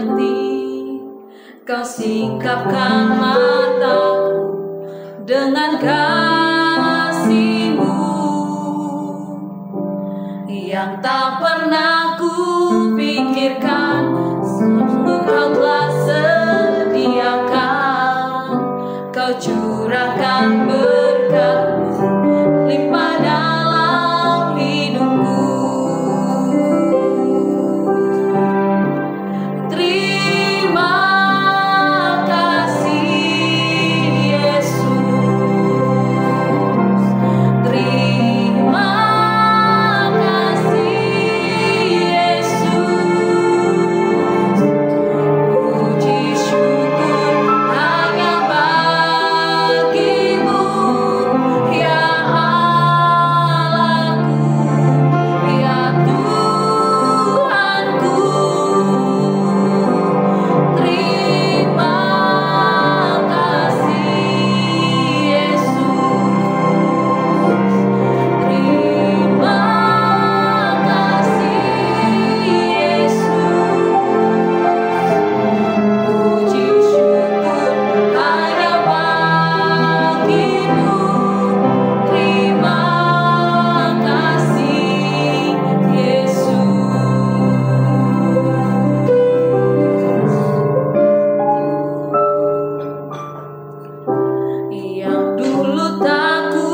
mengerti. Kau singkapkan mataku dengan kasih-Mu yang tak pernah ku pikirkan. Sungguh Kau telah sediakan, Kau curahkan berkat-Mu limpah dalam hidupku. Terima kasih Yesus, terima kasih Yesus. Puji syukur hanya bagi-Mu, ya Allahku, ya Tuhanku. Terima kasih Yesus, terima kasih Yesus. Puji syukur hanya bagi-Mu, terima kasih Yesus. Yang dulu tak ku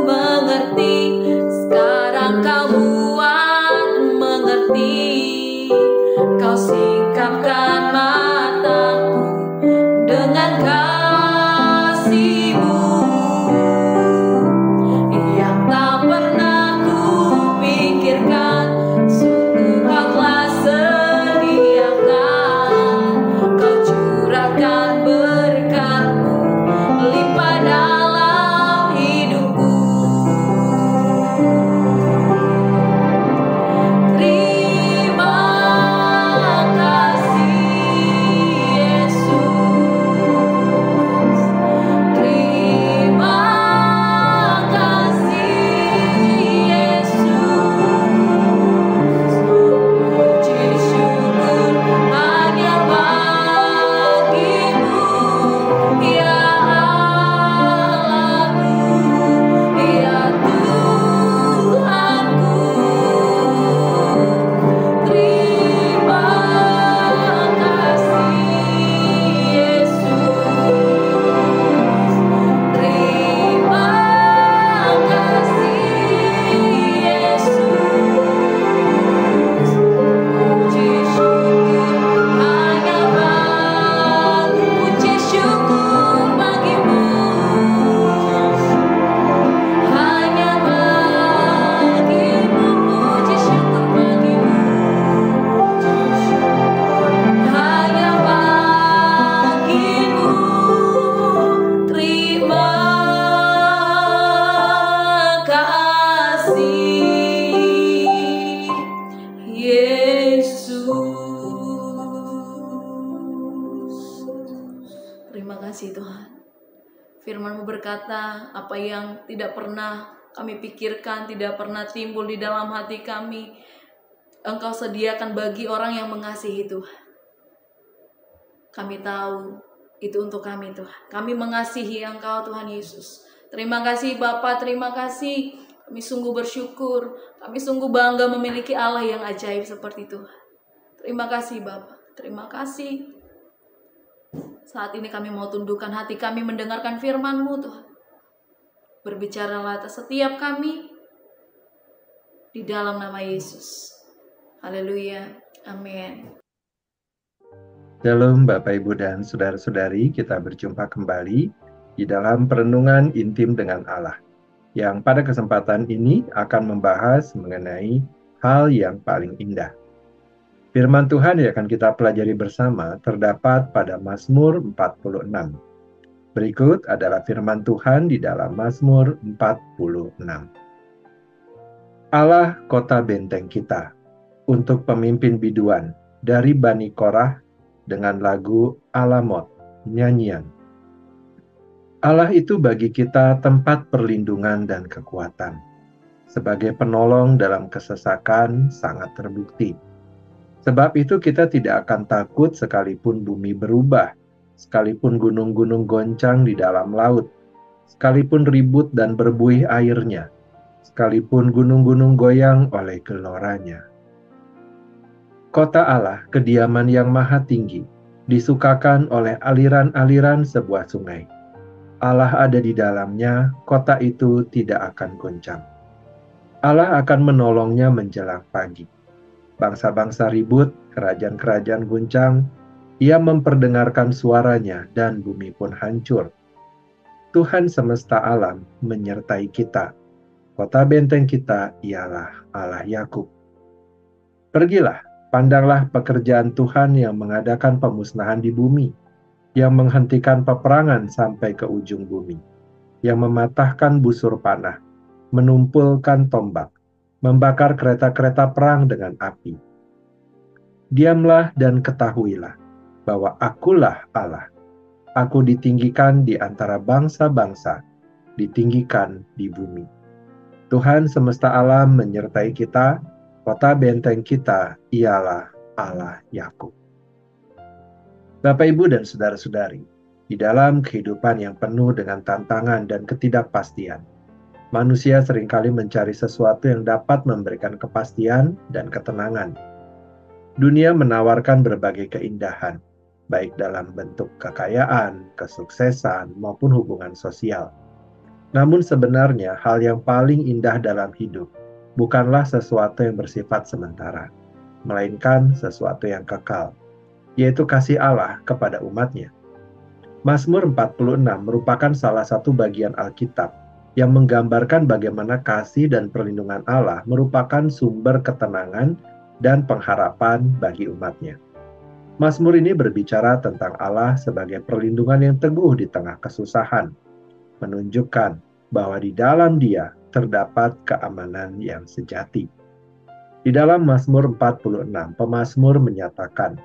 mengerti, sekarang Kau buat mengerti. Kau singkapkan mataku dengan kasih-Mu yang tak pernah ku pikirkan. Sungguh Kau telah sediakan, Kau curahkan berkat-Mu limpah dalam hidupku. Terima kasih Yesus, terima kasih Yesus. Puji syukur hanya bagi-Mu, ya Allahku, ya Tuhanku. Terima kasih Yesus, terima kasih Yesus. Puji syukur hanya puji syukur bagi-Mu, hanya bagi-Mu. Puji syukur bagi-Mu, hanya bagi-Mu. Terima kasih Yesus. Terima kasih Tuhan. Firman-Mu berkata, apa yang tidak pernah kami pikirkan, tidak pernah timbul di dalam hati kami, Engkau sediakan bagi orang yang mengasihi Tuhan. Kami tahu itu untuk kami Tuhan. Kami mengasihi Engkau Tuhan Yesus. Terima kasih Bapa, terima kasih. Kami sungguh bersyukur, kami sungguh bangga memiliki Allah yang ajaib seperti Tuhan. Terima kasih Bapa, terima kasih. Saat ini kami mau tundukkan hati kami mendengarkan firman-Mu Tuhan. Berbicaralah atas setiap kami di dalam nama Yesus. Haleluya, amin. Shalom Bapak Ibu dan Saudara-saudari, kita berjumpa kembali di dalam perenungan intim dengan Allah, yang pada kesempatan ini akan membahas mengenai hal yang paling indah. Firman Tuhan yang akan kita pelajari bersama terdapat pada Mazmur 46. Berikut adalah firman Tuhan di dalam Mazmur 46. Allah kota benteng kita, untuk pemimpin biduan dari Bani Korah dengan lagu Alamot, nyanyian. Allah itu bagi kita tempat perlindungan dan kekuatan. Sebagai penolong dalam kesesakan sangat terbukti. Sebab itu kita tidak akan takut sekalipun bumi berubah, sekalipun gunung-gunung goncang di dalam laut, sekalipun ribut dan berbuih airnya, sekalipun gunung-gunung goyang oleh geloranya. Kota Allah, kediaman yang maha tinggi, disukakan oleh aliran-aliran sebuah sungai. Allah ada di dalamnya, kota itu tidak akan goncang. Allah akan menolongnya menjelang pagi. Bangsa-bangsa ribut, kerajaan-kerajaan guncang, Ia memperdengarkan suaranya dan bumi pun hancur. Tuhan semesta alam menyertai kita. Kota benteng kita ialah Allah Yakub. Pergilah, pandanglah pekerjaan Tuhan yang mengadakan pemusnahan di bumi, yang menghentikan peperangan sampai ke ujung bumi, yang mematahkan busur panah, menumpulkan tombak, membakar kereta-kereta perang dengan api. Diamlah dan ketahuilah bahwa Akulah Allah. Aku ditinggikan di antara bangsa-bangsa, ditinggikan di bumi. Tuhan semesta alam menyertai kita, kota benteng kita ialah Allah Yakub. Bapak, Ibu, dan saudara-saudari, di dalam kehidupan yang penuh dengan tantangan dan ketidakpastian, manusia seringkali mencari sesuatu yang dapat memberikan kepastian dan ketenangan. Dunia menawarkan berbagai keindahan, baik dalam bentuk kekayaan, kesuksesan, maupun hubungan sosial. Namun sebenarnya hal yang paling indah dalam hidup bukanlah sesuatu yang bersifat sementara, melainkan sesuatu yang kekal, yaitu kasih Allah kepada umatnya. Mazmur 46 merupakan salah satu bagian Alkitab yang menggambarkan bagaimana kasih dan perlindungan Allah merupakan sumber ketenangan dan pengharapan bagi umatnya. Mazmur ini berbicara tentang Allah sebagai perlindungan yang teguh di tengah kesusahan, menunjukkan bahwa di dalam Dia terdapat keamanan yang sejati. Di dalam Mazmur 46, pemazmur menyatakan,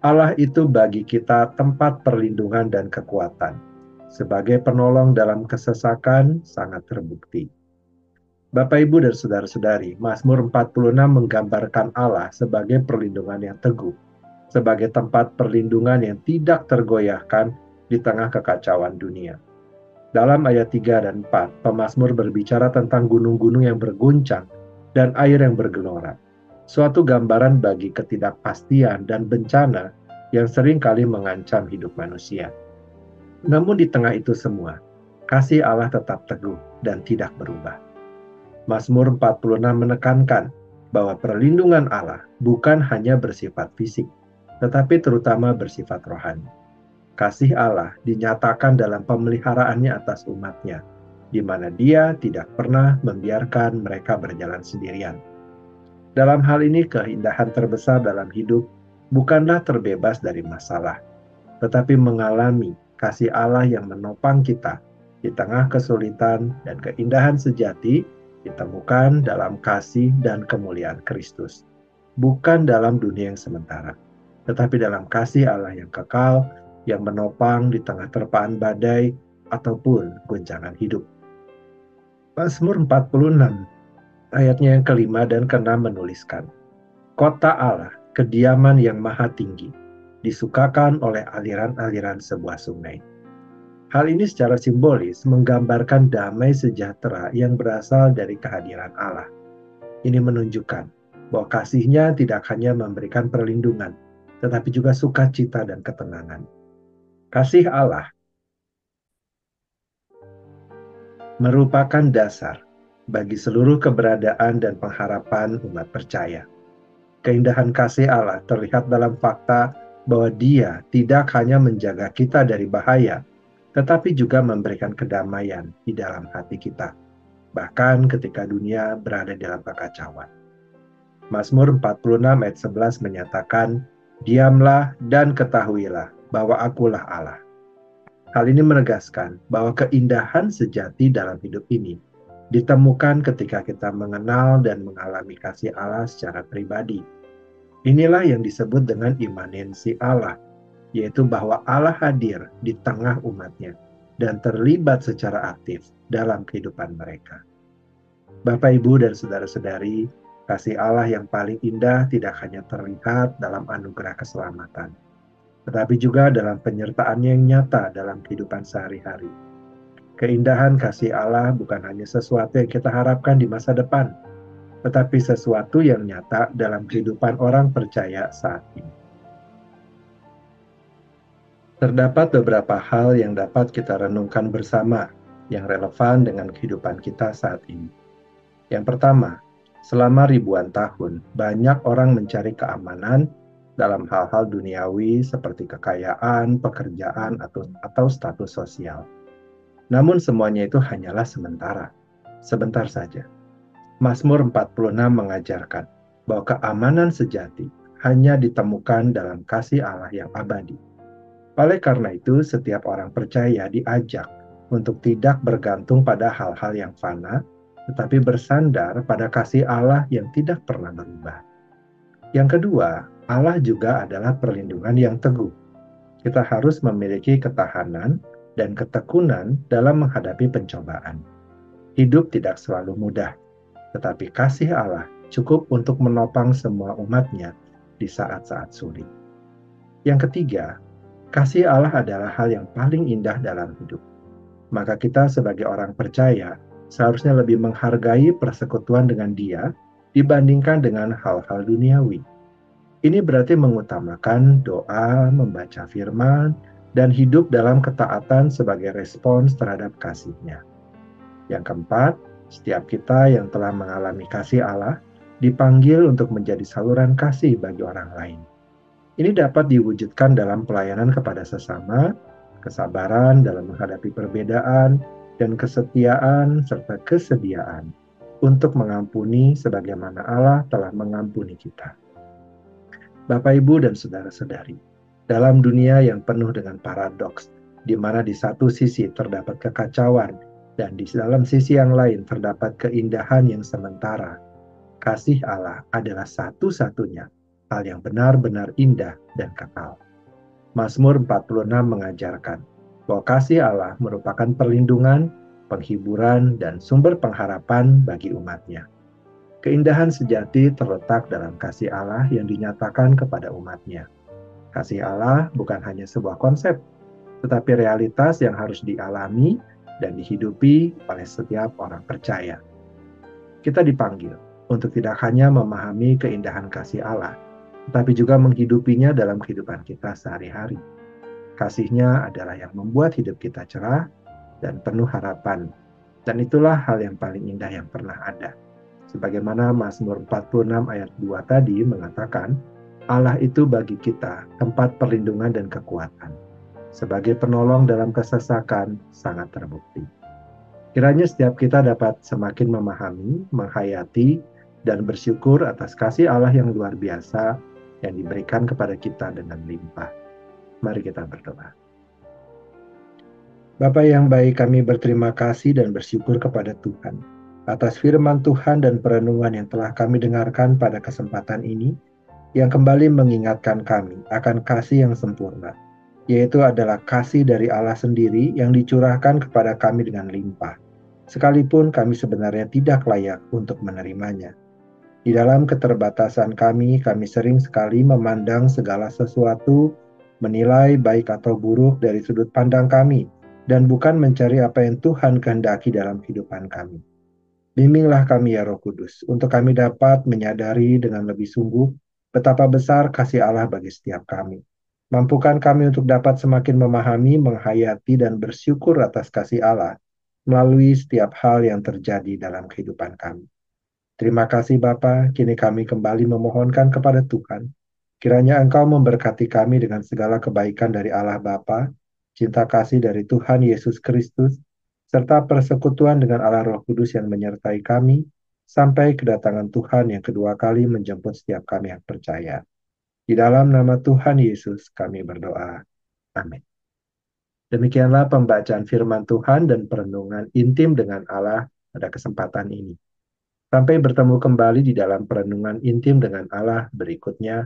Allah itu bagi kita tempat perlindungan dan kekuatan. Sebagai penolong dalam kesesakan sangat terbukti. Bapak, Ibu, dan saudara-saudari, Mazmur 46 menggambarkan Allah sebagai perlindungan yang teguh, sebagai tempat perlindungan yang tidak tergoyahkan di tengah kekacauan dunia. Dalam ayat 3 dan 4, pemazmur berbicara tentang gunung-gunung yang berguncang dan air yang bergelora. Suatu gambaran bagi ketidakpastian dan bencana yang sering kali mengancam hidup manusia. Namun di tengah itu semua, kasih Allah tetap teguh dan tidak berubah. Mazmur 46 menekankan bahwa perlindungan Allah bukan hanya bersifat fisik, tetapi terutama bersifat rohani. Kasih Allah dinyatakan dalam pemeliharaannya atas umatnya, di mana Dia tidak pernah membiarkan mereka berjalan sendirian. Dalam hal ini, keindahan terbesar dalam hidup bukanlah terbebas dari masalah, tetapi mengalami kasih Allah yang menopang kita di tengah kesulitan, dan keindahan sejati ditemukan dalam kasih dan kemuliaan Kristus, bukan dalam dunia yang sementara, tetapi dalam kasih Allah yang kekal, yang menopang di tengah terpaan badai ataupun goncangan hidup. Mazmur 46 ayatnya yang kelima dan keenam menuliskan, Kota Allah, kediaman yang maha tinggi, disukakan oleh aliran-aliran sebuah sungai. Hal ini secara simbolis menggambarkan damai sejahtera yang berasal dari kehadiran Allah. Ini menunjukkan bahwa kasih-Nya tidak hanya memberikan perlindungan, tetapi juga sukacita dan ketenangan. Kasih Allah merupakan dasar bagi seluruh keberadaan dan pengharapan umat percaya. Keindahan kasih Allah terlihat dalam fakta bahwa Dia tidak hanya menjaga kita dari bahaya, tetapi juga memberikan kedamaian di dalam hati kita, bahkan ketika dunia berada dalam kekacauan. Mazmur 46 ayat 11 menyatakan, Diamlah dan ketahuilah bahwa Akulah Allah. Hal ini menegaskan bahwa keindahan sejati dalam hidup ini ditemukan ketika kita mengenal dan mengalami kasih Allah secara pribadi. Inilah yang disebut dengan imanensi Allah, yaitu bahwa Allah hadir di tengah umatnya dan terlibat secara aktif dalam kehidupan mereka. Bapak, Ibu, dan saudara-saudari, Kasih Allah yang paling indah tidak hanya terlihat dalam anugerah keselamatan, tetapi juga dalam penyertaannya yang nyata dalam kehidupan sehari-hari. Keindahan kasih Allah bukan hanya sesuatu yang kita harapkan di masa depan, tetapi sesuatu yang nyata dalam kehidupan orang percaya saat ini. Terdapat beberapa hal yang dapat kita renungkan bersama yang relevan dengan kehidupan kita saat ini. Yang pertama, selama ribuan tahun, banyak orang mencari keamanan dalam hal-hal duniawi seperti kekayaan, pekerjaan, atau status sosial. Namun semuanya itu hanyalah sementara, sebentar saja. Mazmur 46 mengajarkan bahwa keamanan sejati hanya ditemukan dalam kasih Allah yang abadi. Oleh karena itu, setiap orang percaya diajak untuk tidak bergantung pada hal-hal yang fana, tetapi bersandar pada kasih Allah yang tidak pernah berubah. Yang kedua, Allah juga adalah perlindungan yang teguh. Kita harus memiliki ketahanan dan ketekunan dalam menghadapi pencobaan. Hidup tidak selalu mudah, tetapi kasih Allah cukup untuk menopang semua umatnya di saat-saat sulit. Yang ketiga, kasih Allah adalah hal yang paling indah dalam hidup. Maka kita sebagai orang percaya seharusnya lebih menghargai persekutuan dengan Dia dibandingkan dengan hal-hal duniawi. Ini berarti mengutamakan doa, membaca firman, dan hidup dalam ketaatan sebagai respons terhadap kasih-Nya. Yang keempat, setiap kita yang telah mengalami kasih Allah dipanggil untuk menjadi saluran kasih bagi orang lain. Ini dapat diwujudkan dalam pelayanan kepada sesama, kesabaran dalam menghadapi perbedaan, dan kesetiaan serta kesediaan untuk mengampuni sebagaimana Allah telah mengampuni kita. Bapak, Ibu, dan saudara-saudari, dalam dunia yang penuh dengan paradoks, di mana di satu sisi terdapat kekacauan dan di dalam sisi yang lain terdapat keindahan yang sementara, kasih Allah adalah satu-satunya hal yang benar-benar indah dan kekal. Mazmur 46 mengajarkan bahwa kasih Allah merupakan perlindungan, penghiburan, dan sumber pengharapan bagi umatnya. Keindahan sejati terletak dalam kasih Allah yang dinyatakan kepada umatnya. Kasih Allah bukan hanya sebuah konsep, tetapi realitas yang harus dialami dan dihidupi oleh setiap orang percaya. Kita dipanggil untuk tidak hanya memahami keindahan kasih Allah, tetapi juga menghidupinya dalam kehidupan kita sehari-hari. Kasih-Nya adalah yang membuat hidup kita cerah dan penuh harapan. Dan itulah hal yang paling indah yang pernah ada. Sebagaimana Mazmur 46 ayat 2 tadi mengatakan, Allah itu bagi kita tempat perlindungan dan kekuatan. Sebagai penolong dalam kesesakan sangat terbukti. Kiranya setiap kita dapat semakin memahami, menghayati, dan bersyukur atas kasih Allah yang luar biasa yang diberikan kepada kita dengan limpah. Mari kita berdoa. Bapa yang baik, kami berterima kasih dan bersyukur kepada Tuhan atas firman Tuhan dan perenungan yang telah kami dengarkan pada kesempatan ini, yang kembali mengingatkan kami akan kasih yang sempurna, yaitu adalah kasih dari Allah sendiri yang dicurahkan kepada kami dengan limpah, sekalipun kami sebenarnya tidak layak untuk menerimanya. Di dalam keterbatasan kami sering sekali memandang segala sesuatu, menilai baik atau buruk dari sudut pandang kami, dan bukan mencari apa yang Tuhan kehendaki dalam kehidupan kami. Bimbinglah kami ya Roh Kudus, untuk kami dapat menyadari dengan lebih sungguh betapa besar kasih Allah bagi setiap kami. Mampukan kami untuk dapat semakin memahami, menghayati, dan bersyukur atas kasih Allah melalui setiap hal yang terjadi dalam kehidupan kami. Terima kasih Bapa, kini kami kembali memohonkan kepada Tuhan, kiranya Engkau memberkati kami dengan segala kebaikan dari Allah Bapa, cinta kasih dari Tuhan Yesus Kristus, serta persekutuan dengan Allah Roh Kudus yang menyertai kami, sampai kedatangan Tuhan yang kedua kali menjemput setiap kami yang percaya. Di dalam nama Tuhan Yesus kami berdoa. Amin. Demikianlah pembacaan firman Tuhan dan perenungan intim dengan Allah pada kesempatan ini. Sampai bertemu kembali di dalam perenungan intim dengan Allah berikutnya.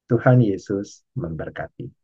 Tuhan Yesus memberkati.